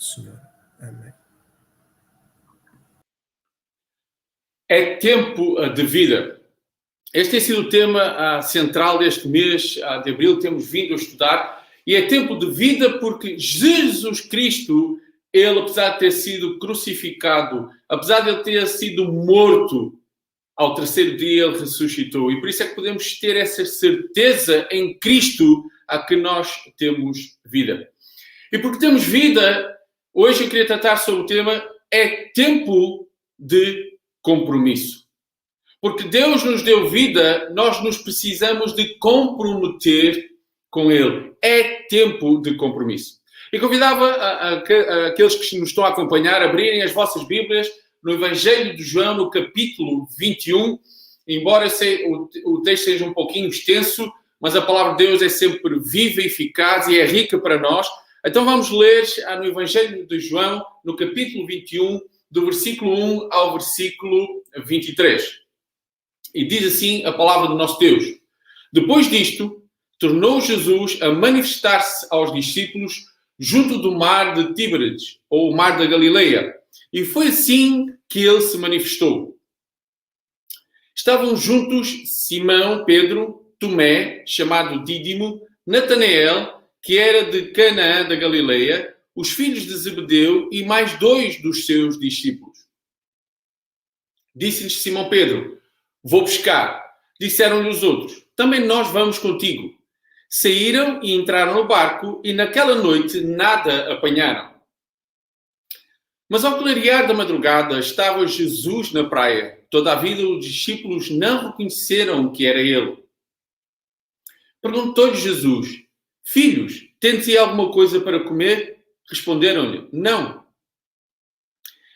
Senhor. Amém. É tempo de vida. Este tem sido o tema central deste mês de abril que temos vindo a estudar. E é tempo de vida porque Jesus Cristo, ele, apesar de ter sido crucificado, apesar de ele ter sido morto, ao terceiro dia ele ressuscitou. E por isso é que podemos ter essa certeza em Cristo a que nós temos vida. E porque temos vida, hoje eu queria tratar sobre o tema é tempo de compromisso. Porque Deus nos deu vida, nós nos precisamos de comprometer com Ele. É tempo de compromisso. E convidava aqueles que nos estão a acompanhar a abrirem as vossas Bíblias no Evangelho de João, no capítulo 21. Embora o texto seja um pouquinho extenso, mas a palavra de Deus é sempre viva e eficaz e é rica para nós. Então vamos ler no Evangelho de João, no capítulo 21, do versículo 1 ao versículo 23. E diz assim a palavra do nosso Deus. Depois disto, tornou Jesus a manifestar-se aos discípulos junto do mar de Tíberes, ou o mar da Galileia. E foi assim que ele se manifestou. Estavam juntos Simão, Pedro, Tomé, chamado Dídimo, Natanael, que era de Canaã da Galileia, os filhos de Zebedeu e mais 2 dos seus discípulos. Disse-lhes Simão Pedro, vou pescar. Disseram-lhe os outros, também nós vamos contigo. Saíram e entraram no barco e naquela noite nada apanharam. Mas ao clarear da madrugada estava Jesus na praia. Todavia os discípulos não reconheceram que era ele. Perguntou-lhe Jesus, filhos, tendes aí alguma coisa para comer? Responderam-lhe, não.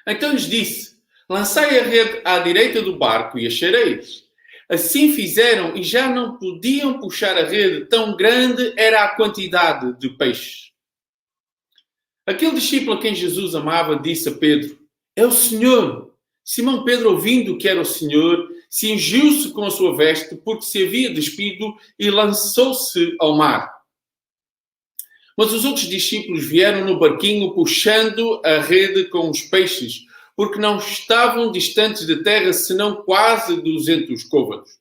Então lhes disse, lançai a rede à direita do barco e achareis. Assim fizeram e já não podiam puxar a rede, tão grande era a quantidade de peixes. Aquele discípulo a quem Jesus amava disse a Pedro, é o Senhor. Simão Pedro, ouvindo que era o Senhor, cingiu-se com a sua veste, porque se havia despido, e lançou-se ao mar. Mas os outros discípulos vieram no barquinho, puxando a rede com os peixes, porque não estavam distantes da terra, senão quase 200 côvados.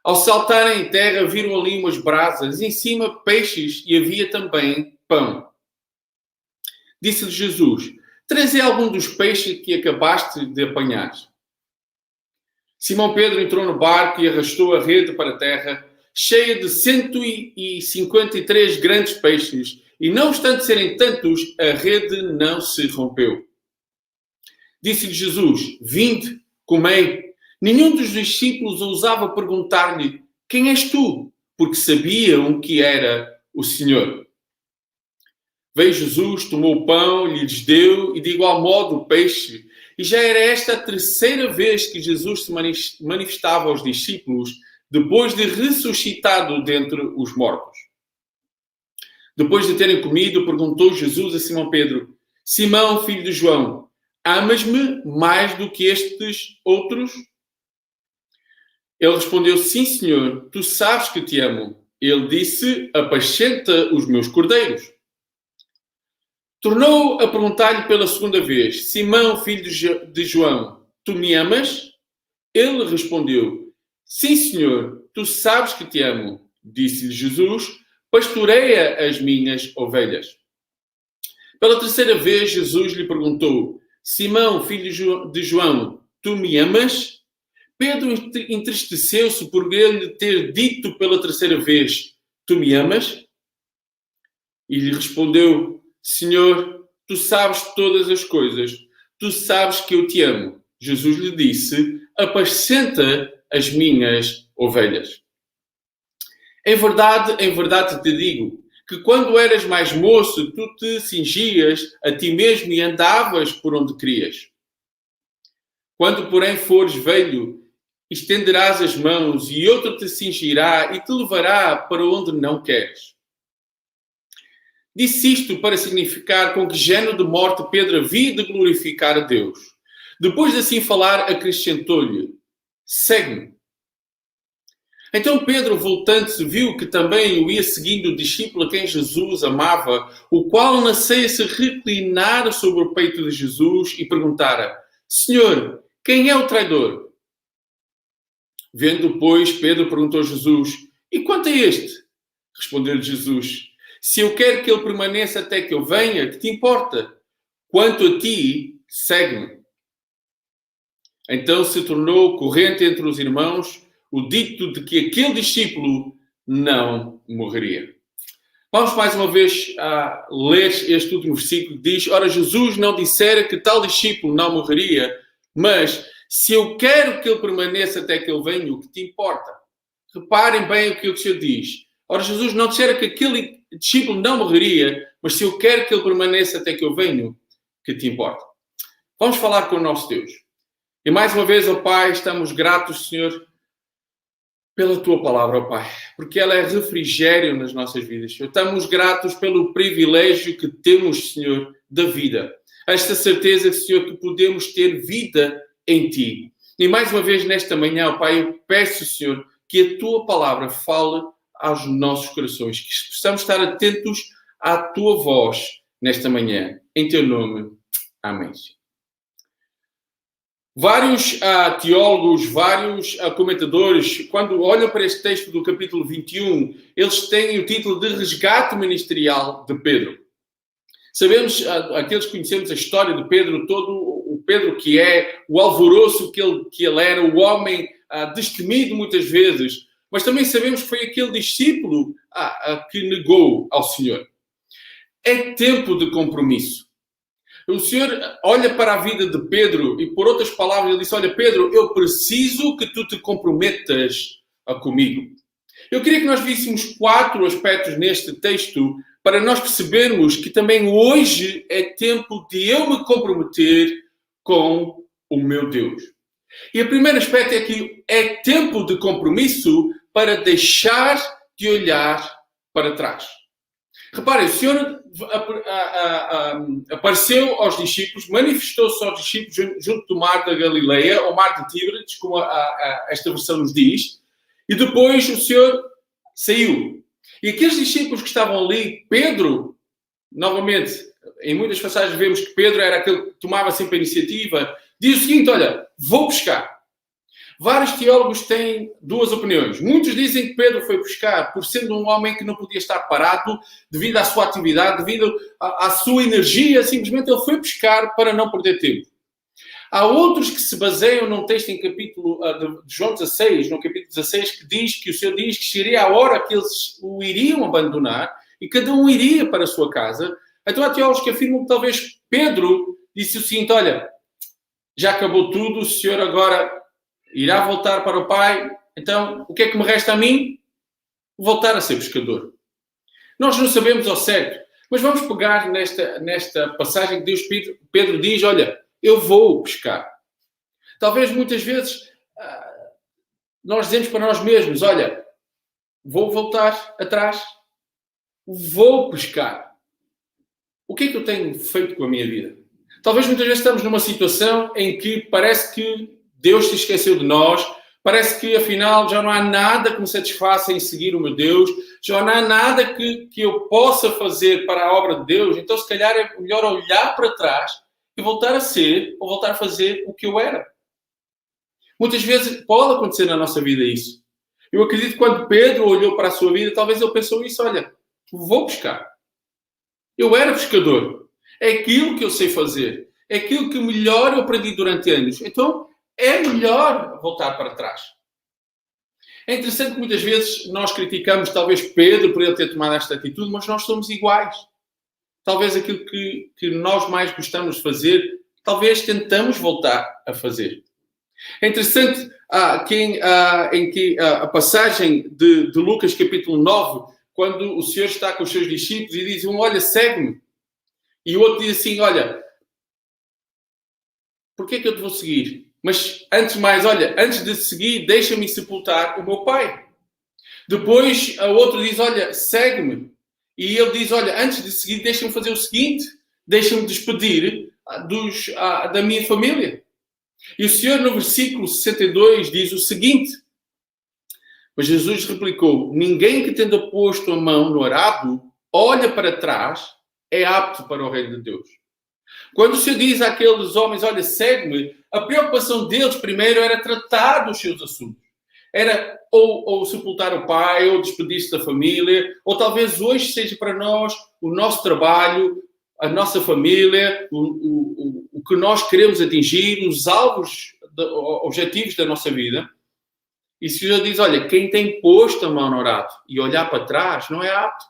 Ao saltarem em terra, viram ali umas brasas, em cima peixes, e havia também pão. Disse-lhe Jesus, trazei algum dos peixes que acabaste de apanhar. Simão Pedro entrou no barco e arrastou a rede para a terra, cheia de 153 grandes peixes, e não obstante serem tantos, a rede não se rompeu. Disse-lhe Jesus, vinde, comei. Nenhum dos discípulos ousava perguntar-lhe, quem és tu? Porque sabiam que era o Senhor. Veio Jesus, tomou o pão, lhes deu, e de igual modo o peixe. E já era esta a terceira vez que Jesus se manifestava aos discípulos, depois de ressuscitado dentre os mortos. Depois de terem comido, perguntou Jesus a Simão Pedro, Simão, filho de João, amas-me mais do que estes outros? Ele respondeu, sim, Senhor, tu sabes que te amo. Ele disse, apascenta os meus cordeiros. Tornou a perguntar-lhe pela segunda vez, Simão, filho de João, tu me amas? Ele respondeu, sim, Senhor, tu sabes que te amo. Disse-lhe Jesus, pastoreia as minhas ovelhas. Pela terceira vez, Jesus lhe perguntou, Simão, filho de João, tu me amas? Pedro entristeceu-se por ele ter dito pela terceira vez, tu me amas? E lhe respondeu, Senhor, tu sabes todas as coisas, tu sabes que eu te amo. Jesus lhe disse, apascenta as minhas ovelhas. Em verdade te digo, que quando eras mais moço, tu te cingias a ti mesmo e andavas por onde querias. Quando, porém, fores velho, estenderás as mãos e outro te cingirá e te levará para onde não queres. Disse isto para significar com que género de morte Pedro havia de glorificar a Deus. Depois de assim falar, acrescentou-lhe, segue-me. Então Pedro, voltando-se, viu que também o ia seguindo o discípulo a quem Jesus amava, o qual nascia se reclinar sobre o peito de Jesus e perguntara: Senhor, quem é o traidor? Vendo, pois, Pedro perguntou a Jesus: E quanto a este? Respondeu-lhe Jesus: Se eu quero que ele permaneça até que eu venha, que te importa? Quanto a ti, segue-me. Então se tornou corrente entre os irmãos o dito de que aquele discípulo não morreria. Vamos mais uma vez ler este último versículo que diz: Ora, Jesus não dissera que tal discípulo não morreria, mas se eu quero que ele permaneça até que ele venha, o que te importa? Reparem bem o que o Senhor diz. Ora, Jesus não dissera que aquele discípulo não morreria, mas se eu quero que ele permaneça até que eu venha, que te importa? Vamos falar com o nosso Deus. E mais uma vez, ó Pai, estamos gratos, Senhor, pela Tua palavra, ó Pai, porque ela é refrigério nas nossas vidas, Senhor. Estamos gratos pelo privilégio que temos, Senhor, da vida. Esta certeza, Senhor, que podemos ter vida em Ti. E mais uma vez, nesta manhã, ó Pai, eu peço, Senhor, que a Tua palavra fale aos nossos corações, que possamos estar atentos à Tua voz nesta manhã. Em Teu nome. Amém. Vários teólogos, vários comentadores, quando olham para este texto do capítulo 21, eles têm o título de Resgate Ministerial de Pedro. Sabemos, aqueles que conhecemos a história de Pedro, todo o Pedro que é, o alvoroço que ele era, o homem destemido muitas vezes, mas também sabemos que foi aquele discípulo que negou ao Senhor. É tempo de compromisso. O Senhor olha para a vida de Pedro e, por outras palavras, ele disse: Olha, Pedro, eu preciso que tu te comprometas comigo. Eu queria que nós víssemos 4 aspectos neste texto para nós percebermos que também hoje é tempo de eu me comprometer com o meu Deus. E o primeiro aspecto é que é tempo de compromisso para deixar de olhar para trás. Reparem, o Senhor apareceu aos discípulos, manifestou-se aos discípulos junto do mar da Galileia, ou mar de Tíberis, como esta versão nos diz, e depois o Senhor saiu. E aqueles discípulos que estavam ali, Pedro, novamente, em muitas passagens vemos que Pedro era aquele que tomava sempre a iniciativa, diz o seguinte: olha, vou pescar. Vários teólogos têm 2 opiniões. Muitos dizem que Pedro foi pescar por sendo um homem que não podia estar parado devido à sua atividade, devido à sua energia. Simplesmente ele foi pescar para não perder tempo. Há outros que se baseiam num texto em capítulo de João 16, no capítulo 16, que diz que o Senhor diz que seria a hora que eles o iriam abandonar e cada um iria para a sua casa. Então há teólogos que afirmam que talvez Pedro disse o seguinte: olha, já acabou tudo, o Senhor agora irá voltar para o Pai, então o que é que me resta a mim? Voltar a ser pescador. Nós não sabemos ao certo, mas vamos pegar nesta passagem que Pedro diz: olha, eu vou pescar. Talvez muitas vezes nós dizemos para nós mesmos: olha, vou voltar atrás, vou pescar. O que é que eu tenho feito com a minha vida? Talvez muitas vezes estamos numa situação em que parece que Deus se esqueceu de nós, parece que afinal já não há nada que me satisfaça em seguir o meu Deus, já não há nada que eu possa fazer para a obra de Deus, então se calhar é melhor olhar para trás e voltar a ser ou voltar a fazer o que eu era. Muitas vezes pode acontecer na nossa vida isso. Eu acredito que quando Pedro olhou para a sua vida, talvez ele pensou isso: olha, vou pescar. Eu era pescador. É aquilo que eu sei fazer. É aquilo que melhor eu aprendi durante anos. Então, é melhor voltar para trás. É interessante que muitas vezes nós criticamos talvez Pedro por ele ter tomado esta atitude, mas nós somos iguais. Talvez aquilo que nós mais gostamos de fazer, talvez tentamos voltar a fazer. É interessante em que a passagem de Lucas capítulo 9, quando o Senhor está com os seus discípulos e diz: olha, segue-me. E o outro diz assim: olha, porquê é que eu te vou seguir? Mas antes de mais, olha, antes de seguir, deixa-me sepultar o meu pai. Depois, o outro diz: olha, segue-me. E ele diz: olha, antes de seguir, deixa-me fazer o seguinte: deixa-me despedir da minha família. E o Senhor, no versículo 62, diz o seguinte: Mas Jesus replicou: ninguém que tendo posto a mão no arado olha para trás é apto para o reino de Deus. Quando o Senhor diz àqueles homens: olha, segue-me, a preocupação deles primeiro era tratar dos seus assuntos. Era ou sepultar o pai, ou despedir-se da família, ou talvez hoje seja para nós o nosso trabalho, a nossa família, o que nós queremos atingir, os alvos, objetivos da nossa vida. E se o Senhor diz: olha, quem tem posto a mão no arado e olhar para trás não é apto.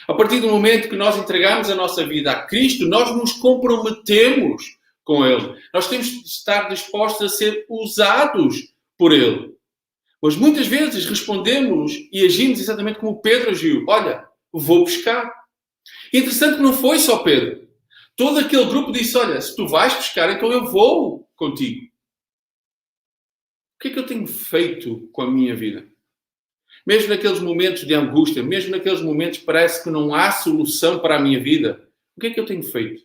A partir do momento que nós entregamos a nossa vida a Cristo, nós nos comprometemos com Ele. Nós temos de estar dispostos a ser usados por Ele. Mas muitas vezes respondemos e agimos exatamente como Pedro agiu. Olha, vou pescar. E interessante que não foi só Pedro. Todo aquele grupo disse: olha, se tu vais pescar, então eu vou contigo. O que é que eu tenho feito com a minha vida? Mesmo naqueles momentos de angústia, mesmo naqueles momentos que parece que não há solução para a minha vida, o que é que eu tenho feito?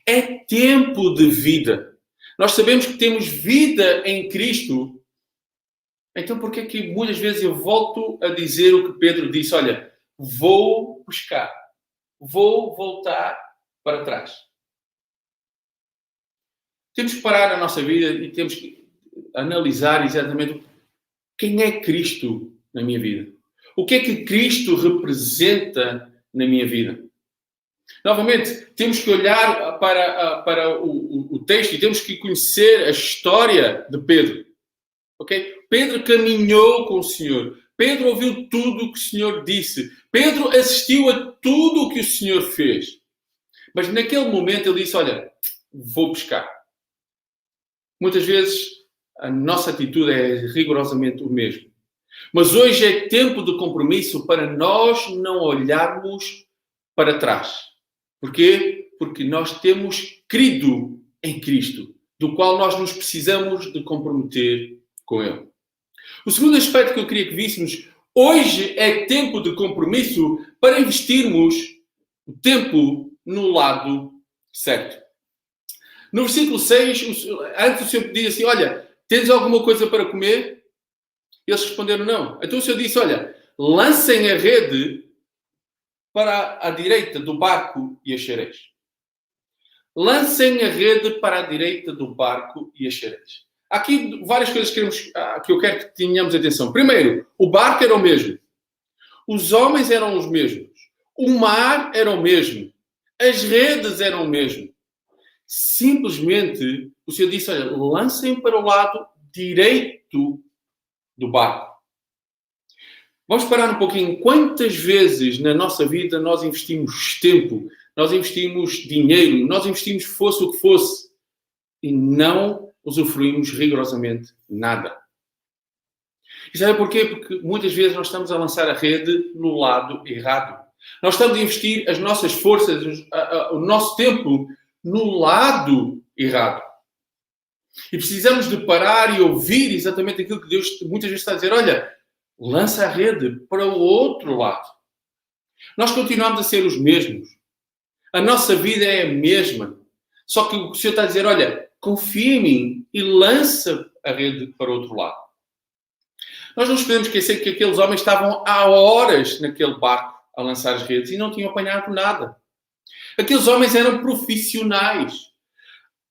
É tempo de vida. Nós sabemos que temos vida em Cristo. Então por que é que muitas vezes eu volto a dizer o que Pedro disse? Olha, vou pescar. Vou voltar para trás. Temos que parar a nossa vida e temos que analisar exatamente quem é Cristo na minha vida. O que é que Cristo representa na minha vida? Novamente, temos que olhar para o texto e temos que conhecer a história de Pedro. Okay? Pedro caminhou com o Senhor. Pedro ouviu tudo o que o Senhor disse. Pedro assistiu a tudo o que o Senhor fez. Mas naquele momento ele disse: olha, vou pescar. Muitas vezes a nossa atitude é rigorosamente o mesmo. Mas hoje é tempo de compromisso para nós não olharmos para trás. Porquê? Porque nós temos crido em Cristo, do qual nós nos precisamos de comprometer com Ele. O segundo aspecto que eu queria que víssemos: hoje é tempo de compromisso para investirmos o tempo no lado certo. No versículo 6, antes o Senhor diz assim: olha, tens alguma coisa para comer? Eles responderam: não. Então o Senhor disse: olha, lancem a rede para a direita do barco e achareis. Lancem a rede para a direita do barco e achareis. Há aqui várias coisas que eu quero que tenhamos atenção. Primeiro, o barco era o mesmo. Os homens eram os mesmos. O mar era o mesmo. As redes eram o mesmo. Simplesmente, o Senhor disse: olha, lancem para o lado direito do barco. Vamos parar um pouquinho. Quantas vezes na nossa vida nós investimos tempo, nós investimos dinheiro, nós investimos fosse o que fosse e não usufruímos rigorosamente nada? E sabe porquê? Porque muitas vezes nós estamos a lançar a rede no lado errado. Nós estamos a investir as nossas forças, o nosso tempo no lado errado. E precisamos de parar e ouvir exatamente aquilo que Deus muitas vezes está a dizer: olha, lança a rede para o outro lado. Nós continuamos a ser os mesmos. A nossa vida é a mesma. Só que o Senhor está a dizer: olha, confia em mim e lança a rede para o outro lado. Nós não nos podemos esquecer que aqueles homens estavam há horas naquele barco a lançar as redes e não tinham apanhado nada. Aqueles homens eram profissionais.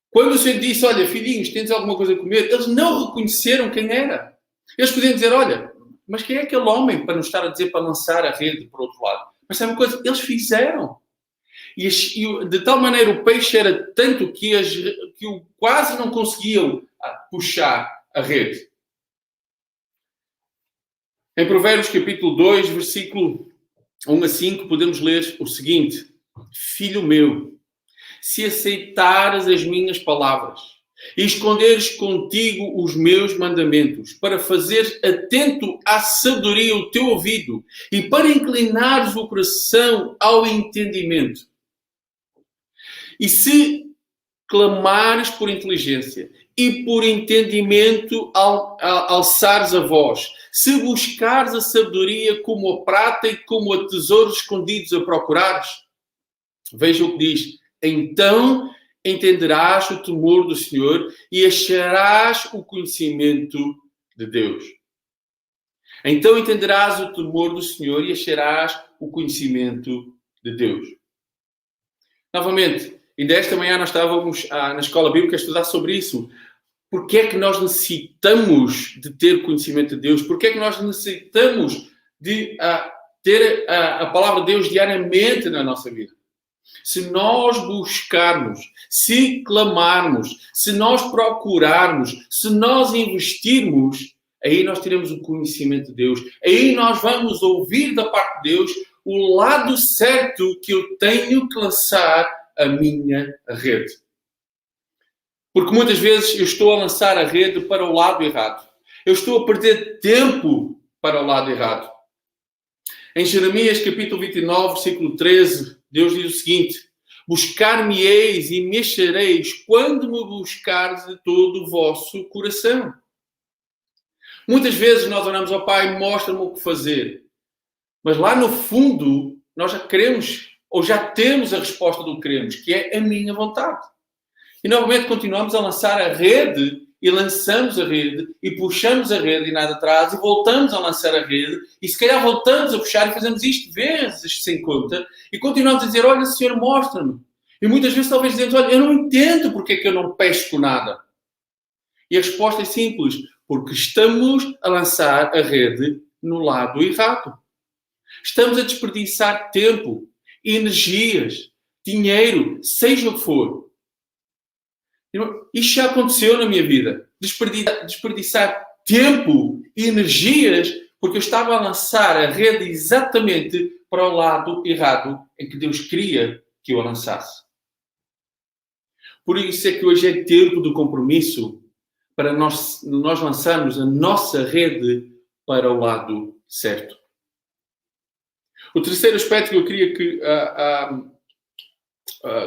Quando o Senhor disse: olha, filhinhos, tens alguma coisa a comer? Eles não reconheceram quem era. Eles podiam dizer: olha, mas quem é aquele homem para nos estar a dizer para lançar a rede para o outro lado? Mas sabe uma coisa? Eles fizeram. E de tal maneira o peixe era tanto que quase não conseguiam puxar a rede. Em Provérbios capítulo 2, versículo 1 a 5, podemos ler o seguinte: filho meu, se aceitares as minhas palavras e esconderes contigo os meus mandamentos, para fazeres atento à sabedoria o teu ouvido e para inclinares o coração ao entendimento. E se clamares por inteligência e por entendimento alçares a voz, se buscares a sabedoria como a prata e como a tesouros escondidos a procurares, veja o que diz: então entenderás o temor do Senhor e acharás o conhecimento de Deus. Então entenderás o temor do Senhor e acharás o conhecimento de Deus. Novamente, ainda esta manhã nós estávamos na escola bíblica a estudar sobre isso. Porquê é que nós necessitamos de ter conhecimento de Deus? Porquê é que nós necessitamos de ter a palavra de Deus diariamente na nossa vida? Se nós buscarmos, se clamarmos, se nós procurarmos, se nós investirmos, aí nós teremos o conhecimento de Deus. Aí nós vamos ouvir da parte de Deus o lado certo que eu tenho que lançar a minha rede. Porque muitas vezes eu estou a lançar a rede para o lado errado. Eu estou a perder tempo para o lado errado. Em Jeremias capítulo 29, versículo 13, Deus diz o seguinte: buscar-me-eis e me achareis quando me buscardes de todo o vosso coração. Muitas vezes nós oramos ao Pai, mostra-me o que fazer. Mas lá no fundo, nós já queremos, ou já temos a resposta do que queremos, que é a minha vontade. E novamente continuamos a lançar a rede, e lançamos a rede, e puxamos a rede e nada atrás, e voltamos a lançar a rede, e se calhar voltamos a puxar e fazemos isto vezes sem conta, e continuamos a dizer, olha, Senhor, mostra-me. E muitas vezes talvez dizemos, olha, eu não entendo porque é que eu não pesco nada. E a resposta é simples, porque estamos a lançar a rede no lado errado. Estamos a desperdiçar tempo, energias, dinheiro, seja o que for. Isto já aconteceu na minha vida. Desperdiçar tempo e energias porque eu estava a lançar a rede exatamente para o lado errado em que Deus queria que eu a lançasse. Por isso é que hoje é tempo do compromisso para nós lançarmos a nossa rede para o lado certo. O terceiro aspecto que eu queria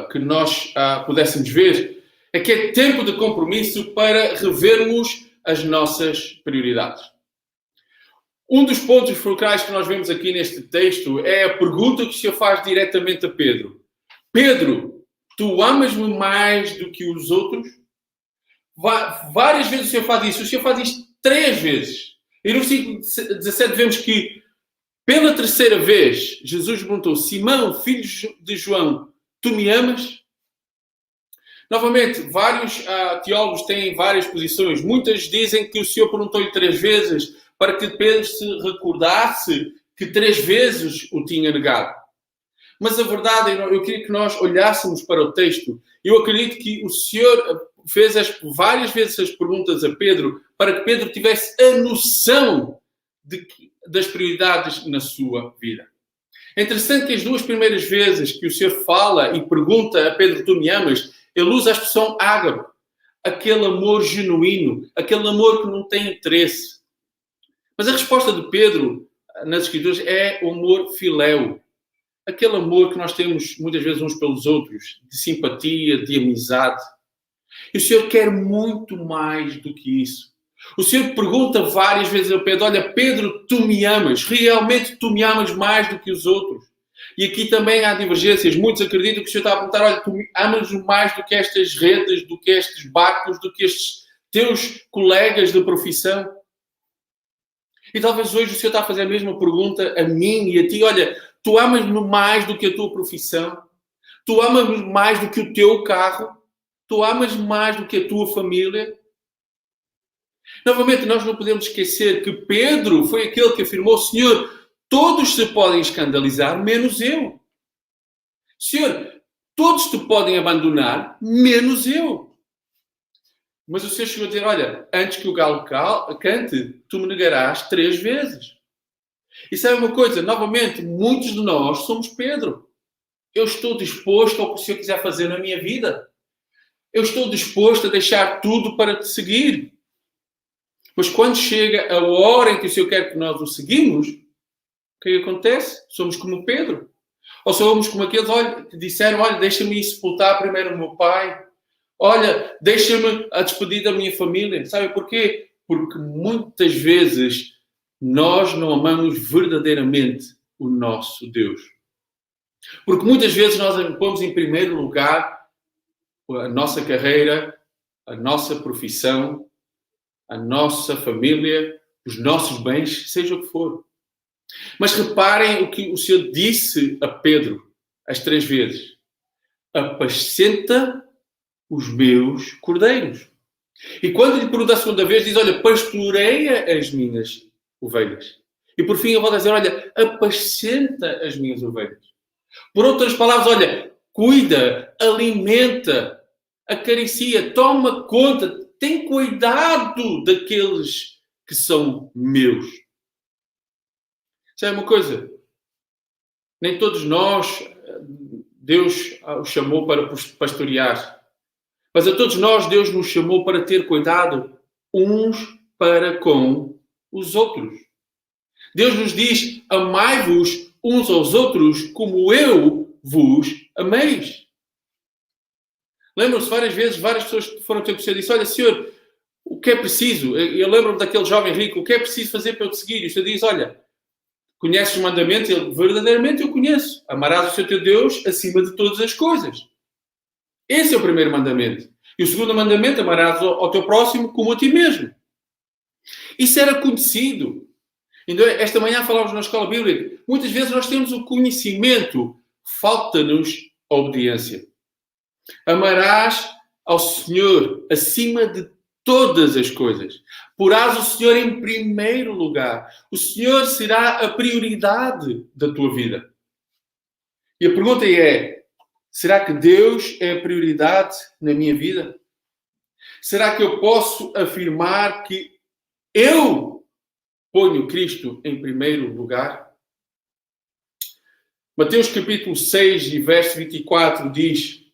que nós pudéssemos ver é que é tempo de compromisso para revermos as nossas prioridades. Um dos pontos fulcrais que nós vemos aqui neste texto é a pergunta que o Senhor faz diretamente a Pedro. Pedro, tu amas-me mais do que os outros? Várias vezes o Senhor faz isso. O Senhor faz isto 3 vezes. E no versículo 17 vemos que pela terceira vez, Jesus perguntou, Simão, filho de João, tu me amas? Novamente, vários teólogos têm várias posições. Muitas dizem que o Senhor perguntou-lhe 3 vezes para que Pedro se recordasse que 3 vezes o tinha negado. Mas a verdade, eu queria que nós olhássemos para o texto. Eu acredito que o Senhor fez várias vezes as perguntas a Pedro para que Pedro tivesse a noção das prioridades na sua vida. É interessante que as 2 primeiras vezes que o Senhor fala e pergunta a Pedro, tu me amas, ele usa a expressão ágape, aquele amor genuíno, aquele amor que não tem interesse. Mas a resposta de Pedro nas Escrituras é o amor filéu, aquele amor que nós temos muitas vezes uns pelos outros, de simpatia, de amizade. E o Senhor quer muito mais do que isso. O Senhor pergunta várias vezes a Pedro, olha, Pedro, tu me amas? Realmente tu me amas mais do que os outros? E aqui também há divergências. Muitos acreditam que o Senhor está a perguntar, olha, tu me amas mais do que estas redes, do que estes barcos, do que estes teus colegas de profissão? E talvez hoje o Senhor está a fazer a mesma pergunta a mim e a ti. Olha, tu amas-me mais do que a tua profissão? Tu amas-me mais do que o teu carro? Tu amas mais do que a tua família? Novamente, nós não podemos esquecer que Pedro foi aquele que afirmou, Senhor, todos se podem escandalizar, menos eu. Senhor, todos te podem abandonar, menos eu. Mas o Senhor chegou a dizer, olha, antes que o galo cante, tu me negarás 3 vezes. E sabe uma coisa? Novamente, muitos de nós somos Pedro. Eu estou disposto ao que o Senhor quiser fazer na minha vida. Eu estou disposto a deixar tudo para te seguir. Mas quando chega a hora em que o Senhor quer que nós o seguimos, o que acontece? Somos como Pedro. Ou somos como aqueles que disseram, olha, deixa-me ir sepultar primeiro o meu pai. Olha, deixa-me a despedir da minha família. Sabe porquê? Porque muitas vezes nós não amamos verdadeiramente o nosso Deus. Porque muitas vezes nós pomos em primeiro lugar a nossa carreira, a nossa profissão, a nossa família, os nossos bens, seja o que for. Mas reparem o que o Senhor disse a Pedro as 3 vezes. Apascenta os meus cordeiros. E quando lhe pergunta a segunda vez, diz, olha, pastoreia as minhas ovelhas. E por fim ele volta a dizer, olha, apascenta as minhas ovelhas. Por outras palavras, olha, cuida, alimenta, acaricia, toma conta, tem cuidado daqueles que são meus. Sabe uma coisa? Nem todos nós, Deus os chamou para pastorear. Mas a todos nós, Deus nos chamou para ter cuidado uns para com os outros. Deus nos diz, amai-vos uns aos outros como eu vos ameis. Lembram-se várias vezes, várias pessoas que foram ter com o Senhor e disse, olha, Senhor, o que é preciso? Eu lembro-me daquele jovem rico, o que é preciso fazer para eu te seguir? E o Senhor diz, olha, conheces os mandamentos? Ele, verdadeiramente eu conheço. Amarás o Senhor teu Deus acima de todas as coisas. Esse é o primeiro mandamento. E o segundo mandamento, amarás ao teu próximo como a ti mesmo. Isso era conhecido. Então, esta manhã falávamos na escola bíblica. Muitas vezes nós temos o conhecimento, falta-nos a obediência. Amarás ao Senhor acima de todas as coisas. Porás o Senhor em primeiro lugar. O Senhor será a prioridade da tua vida. E a pergunta é, será que Deus é a prioridade na minha vida? Será que eu posso afirmar que eu ponho Cristo em primeiro lugar? Mateus capítulo 6 e verso 24 diz,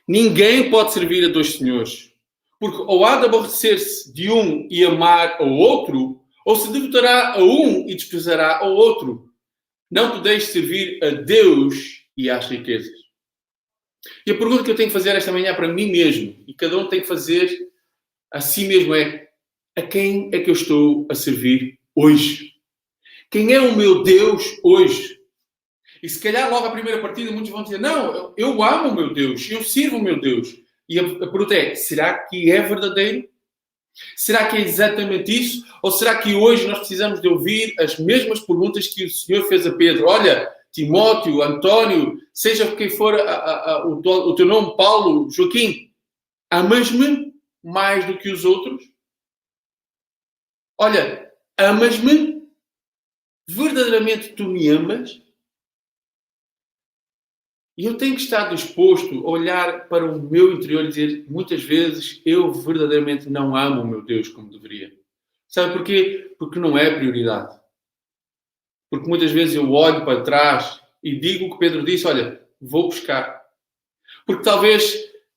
ninguém pode servir a 2 senhores, porque ou há de aborrecer-se de um e amar ao outro, ou se devotará a um e desprezará ao outro. Não podeis servir a Deus e às riquezas. E a pergunta que eu tenho que fazer esta manhã para mim mesmo, e cada um tem que fazer a si mesmo é, a quem é que eu estou a servir hoje? Quem é o meu Deus hoje? E se calhar logo à primeira partida muitos vão dizer, não, eu amo o meu Deus, eu sirvo o meu Deus. E a pergunta é, será que é verdadeiro? Será que é exatamente isso? Ou será que hoje nós precisamos de ouvir as mesmas perguntas que o Senhor fez a Pedro? Olha, Timóteo, António, seja quem for o teu nome, Paulo, Joaquim, amas-me mais do que os outros? Olha, amas-me? Verdadeiramente tu me amas? E eu tenho que estar disposto a olhar para o meu interior e dizer, muitas vezes, eu verdadeiramente não amo o meu Deus como deveria. Sabe porquê? Porque não é prioridade. Porque muitas vezes eu olho para trás e digo o que Pedro disse, olha, vou buscar. Porque talvez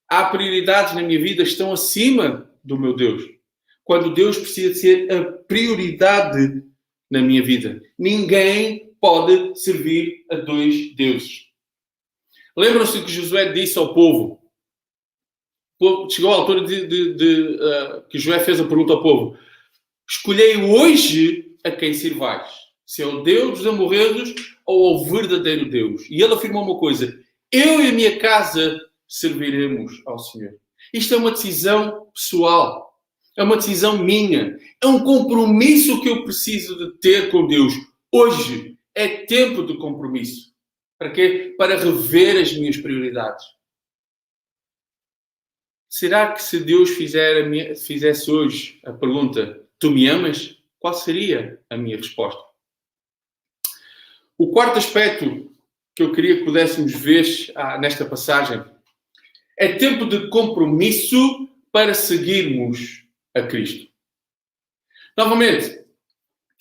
há prioridades na minha vida que estão acima do meu Deus. Quando Deus precisa ser a prioridade na minha vida. Ninguém pode servir a 2 deuses. Lembram-se do que Josué disse ao povo? Chegou a altura que Josué fez a pergunta ao povo. Escolhei hoje a quem sirvais. Se é o Deus dos amorreus ou ao verdadeiro Deus. E ele afirmou uma coisa. Eu e a minha casa serviremos ao Senhor. Isto é uma decisão pessoal. É uma decisão minha. É um compromisso que eu preciso de ter com Deus. Hoje é tempo de compromisso. Para quê? Para rever as minhas prioridades. Será que se Deus fizesse hoje a pergunta, tu me amas? Qual seria a minha resposta? O quarto aspecto que eu queria que pudéssemos ver nesta passagem é tempo de compromisso para seguirmos a Cristo. Novamente,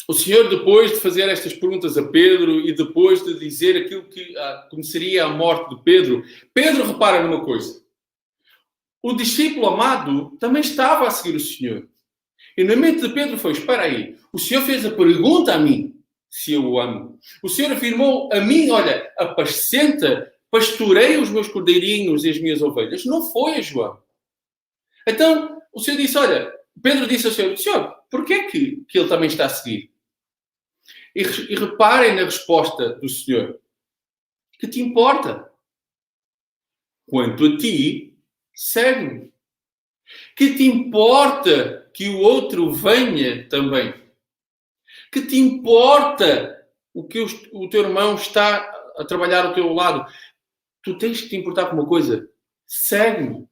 o Senhor, depois de fazer estas perguntas a Pedro e depois de dizer aquilo que seria a morte de Pedro, Pedro repara numa coisa. O discípulo amado também estava a seguir o Senhor. E na mente de Pedro foi, espera aí, o Senhor fez a pergunta a mim, se eu o amo. O Senhor afirmou a mim, olha, apascenta, pastoreia os meus cordeirinhos e as minhas ovelhas. Não foi a João. Então, o Senhor disse, olha, Pedro disse ao Senhor, porquê que ele também está a seguir? E reparem na resposta do Senhor. Que te importa? Quanto a ti, segue-me. Que te importa que o outro venha também? Que te importa o que o teu irmão está a trabalhar ao teu lado? Tu tens que te importar com uma coisa. Segue-me.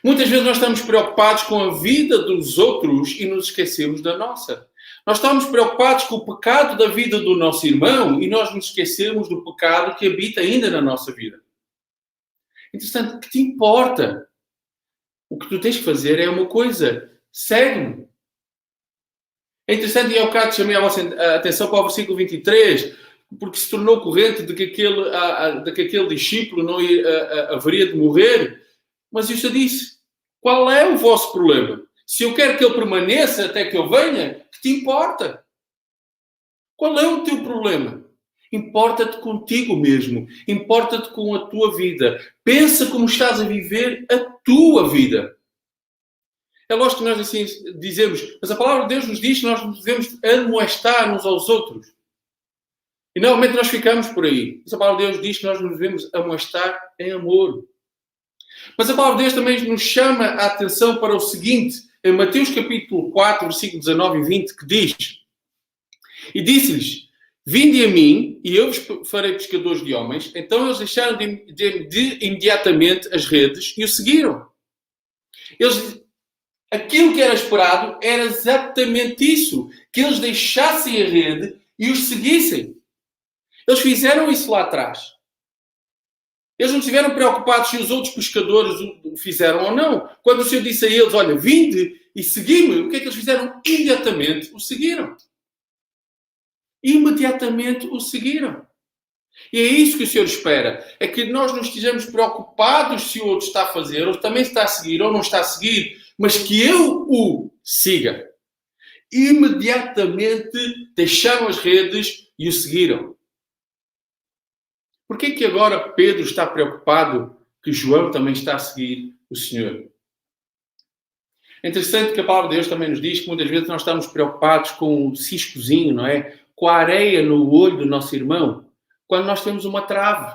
Muitas vezes nós estamos preocupados com a vida dos outros e nos esquecemos da nossa. Nós estamos preocupados com o pecado da vida do nosso irmão e nós nos esquecemos do pecado que habita ainda na nossa vida. Interessante, que te importa? O que tu tens que fazer é uma coisa. Segue-me. É interessante, e ao bocado chamei a vossa atenção para o versículo 23, porque se tornou corrente de que aquele discípulo não haveria de morrer. Mas isso disse, qual é o vosso problema? Se eu quero que ele permaneça até que eu venha, que te importa? Qual é o teu problema? Importa-te contigo mesmo. Importa-te com a tua vida. Pensa como estás a viver a tua vida. É lógico que nós assim dizemos, mas a palavra de Deus nos diz que nós devemos admoestar uns aos outros. E normalmente nós ficamos por aí. Mas a palavra de Deus diz que nós nos devemos admoestar em amor. Mas a palavra de Deus também nos chama a atenção para o seguinte, em Mateus capítulo 4, versículo 19 e 20, que diz: E disse-lhes, vinde a mim, e eu vos farei pescadores de homens. Então eles deixaram de imediatamente as redes e o seguiram. Aquilo que era esperado era exatamente isso, que eles deixassem a rede e os seguissem. Eles fizeram isso lá atrás. Eles não estiveram preocupados se os outros pescadores o fizeram ou não. Quando o Senhor disse a eles, olha, vinde e segui-me, o que é que eles fizeram? Imediatamente o seguiram. Imediatamente o seguiram. E é isso que o Senhor espera. É que nós não estejamos preocupados se o outro está a fazer, ou também está a seguir, ou não está a seguir, mas que eu o siga. Imediatamente deixaram as redes e o seguiram. Por que é que agora Pedro está preocupado que João também está a seguir o Senhor? É interessante que a palavra de Deus também nos diz que muitas vezes nós estamos preocupados com o ciscozinho, não é? Com a areia no olho do nosso irmão, quando nós temos uma trave.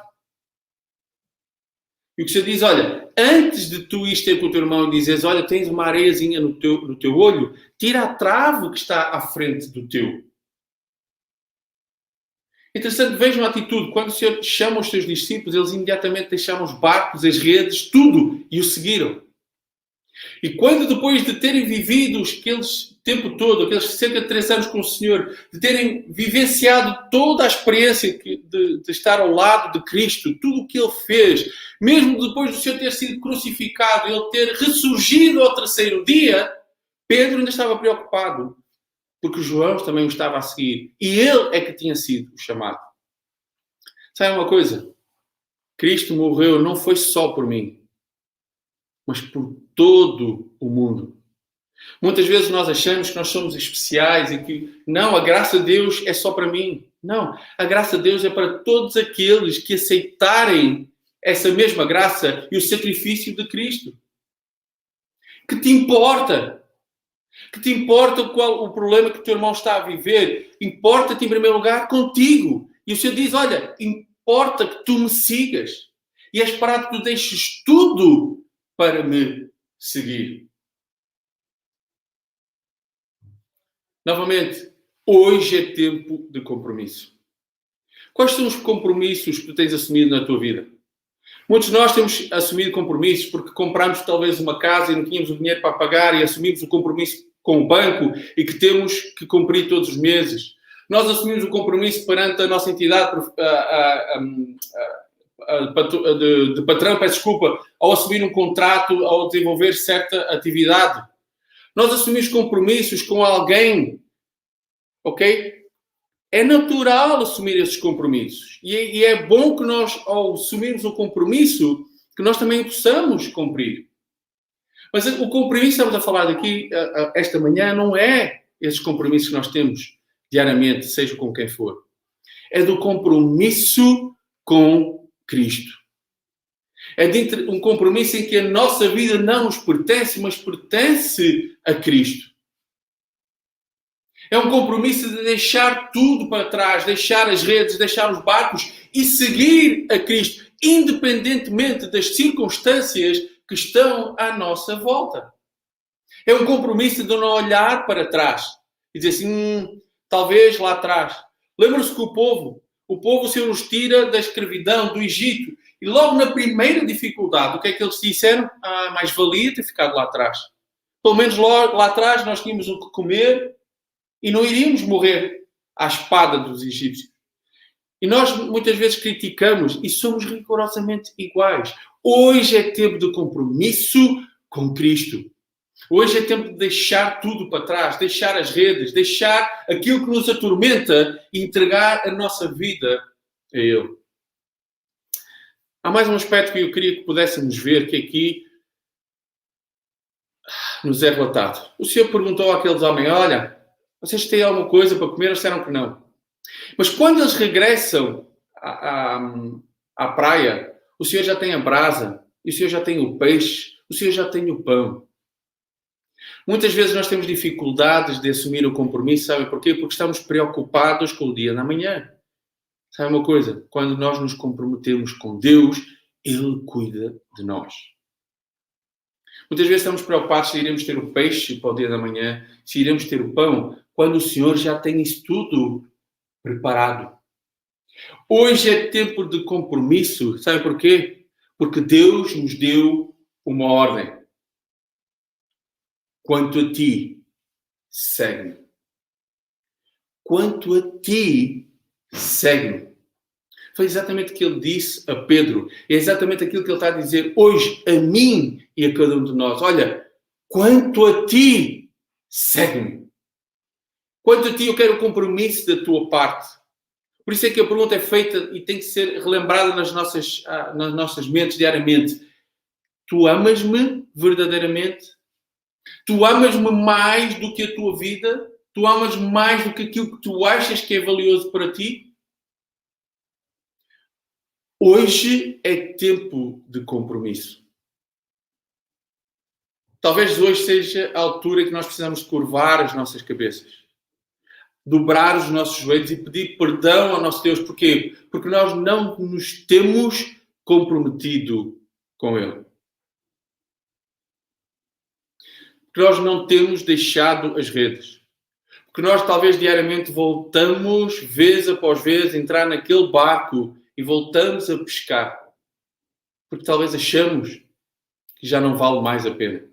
E o que o Senhor diz, olha, antes de tu ires ter com o teu irmão e dizes, olha, tens uma areiazinha no teu olho, tira a trave que está à frente do teu. Interessante, vejam a atitude. Quando o Senhor chama os seus discípulos, eles imediatamente deixaram os barcos, as redes, tudo, e o seguiram. E quando depois de terem vivido aquele tempo todo, aqueles cerca de 3 anos com o Senhor, de terem vivenciado toda a experiência de estar ao lado de Cristo, tudo o que Ele fez, mesmo depois do Senhor ter sido crucificado, Ele ter ressurgido ao 3º dia, Pedro ainda estava preocupado. Porque João também o estava a seguir. E ele é que tinha sido o chamado. Sabe uma coisa? Cristo morreu não foi só por mim, mas por todo o mundo. Muitas vezes nós achamos que nós somos especiais e que, não, a graça de Deus é só para mim. Não, a graça de Deus é para todos aqueles que aceitarem essa mesma graça e o sacrifício de Cristo. Que te importa? Que te importa qual o problema que o teu irmão está a viver? Importa-te em primeiro lugar contigo. E o Senhor diz, olha, importa que tu me sigas. E é esperado que tu deixes tudo para me seguir. Novamente, hoje é tempo de compromisso. Quais são os compromissos que tu tens assumido na tua vida? Muitos de nós temos assumido compromissos porque compramos talvez uma casa e não tínhamos o dinheiro para pagar e assumimos o compromisso com o banco e que temos que cumprir todos os meses. Nós assumimos o compromisso perante a nossa entidade de patrão, peço desculpa, ao assumir um contrato, ao desenvolver certa atividade. Nós assumimos compromissos com alguém, ok? É natural assumir esses compromissos. E é bom que nós, ao assumirmos o compromisso, que nós também o possamos cumprir. Mas o compromisso que estamos a falar aqui esta manhã não é esses compromissos que nós temos diariamente, seja com quem for. É do compromisso com Cristo. É de um compromisso em que a nossa vida não nos pertence, mas pertence a Cristo. É um compromisso de deixar tudo para trás, deixar as redes, deixar os barcos e seguir a Cristo, independentemente das circunstâncias que estão à nossa volta. É um compromisso de não olhar para trás e dizer assim, talvez lá atrás. Lembram-se que o povo, o Senhor nos tira da escravidão, do Egito. E logo na primeira dificuldade, o que é que eles disseram? Mais valia ter ficado lá atrás. Pelo menos lá atrás nós tínhamos o que comer e não iríamos morrer à espada dos egípcios. E nós muitas vezes criticamos e somos rigorosamente iguais. Hoje é tempo de compromisso com Cristo. Hoje é tempo de deixar tudo para trás, deixar as redes, deixar aquilo que nos atormenta e entregar a nossa vida a Ele. Há mais um aspecto que eu queria que pudéssemos ver, que aqui nos é relatado. O Senhor perguntou àqueles homens, olha, vocês têm alguma coisa para comer? Eles disseram que não. Mas quando eles regressam à praia, o Senhor já tem a brasa, e o Senhor já tem o peixe, o Senhor já tem o pão. Muitas vezes nós temos dificuldades de assumir o compromisso, sabe porquê? Porque estamos preocupados com o dia da manhã. Sabe uma coisa? Quando nós nos comprometemos com Deus, Ele cuida de nós. Muitas vezes estamos preocupados se iremos ter o peixe para o dia da manhã, se iremos ter o pão, quando o Senhor já tem isso tudo preparado. Hoje é tempo de compromisso. Sabe porquê? Porque Deus nos deu uma ordem. Quanto a ti, segue-me. Quanto a ti, segue-me. Foi exatamente o que ele disse a Pedro. É exatamente aquilo que ele está a dizer hoje a mim e a cada um de nós. Olha, quanto a ti, segue-me. Quanto a ti, eu quero o compromisso da tua parte. Por isso é que a pergunta é feita e tem que ser relembrada nas nossas mentes diariamente. Tu amas-me verdadeiramente? Tu amas-me mais do que a tua vida? Tu amas mais do que aquilo que tu achas que é valioso para ti? Hoje é tempo de compromisso. Talvez hoje seja a altura em que nós precisamos curvar as nossas cabeças. Dobrar os nossos joelhos e pedir perdão ao nosso Deus. Porquê? Porque nós não nos temos comprometido com Ele. Porque nós não temos deixado as redes. Porque nós talvez diariamente voltamos, vez após vez, a entrar naquele barco e voltamos a pescar. Porque talvez achamos que já não vale mais a pena.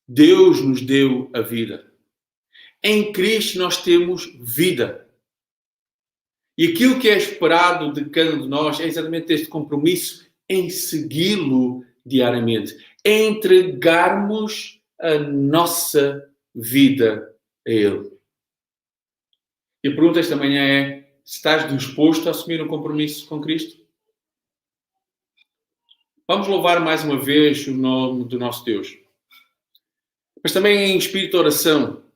Deus nos deu a vida. Em Cristo nós temos vida. E aquilo que é esperado de cada um de nós é exatamente este compromisso em segui-lo diariamente. É entregarmos a nossa vida a Ele. E a pergunta esta manhã é: estás disposto a assumir um compromisso com Cristo? Vamos louvar mais uma vez o nome do nosso Deus. Mas também em espírito de oração.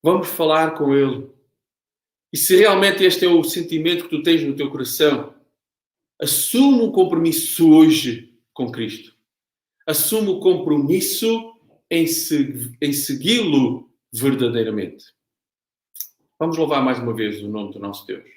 Vamos falar com Ele. E se realmente este é o sentimento que tu tens no teu coração, assume um compromisso hoje com Cristo. Assume o compromisso em segui-lo verdadeiramente. Vamos louvar mais uma vez o nome do nosso Deus.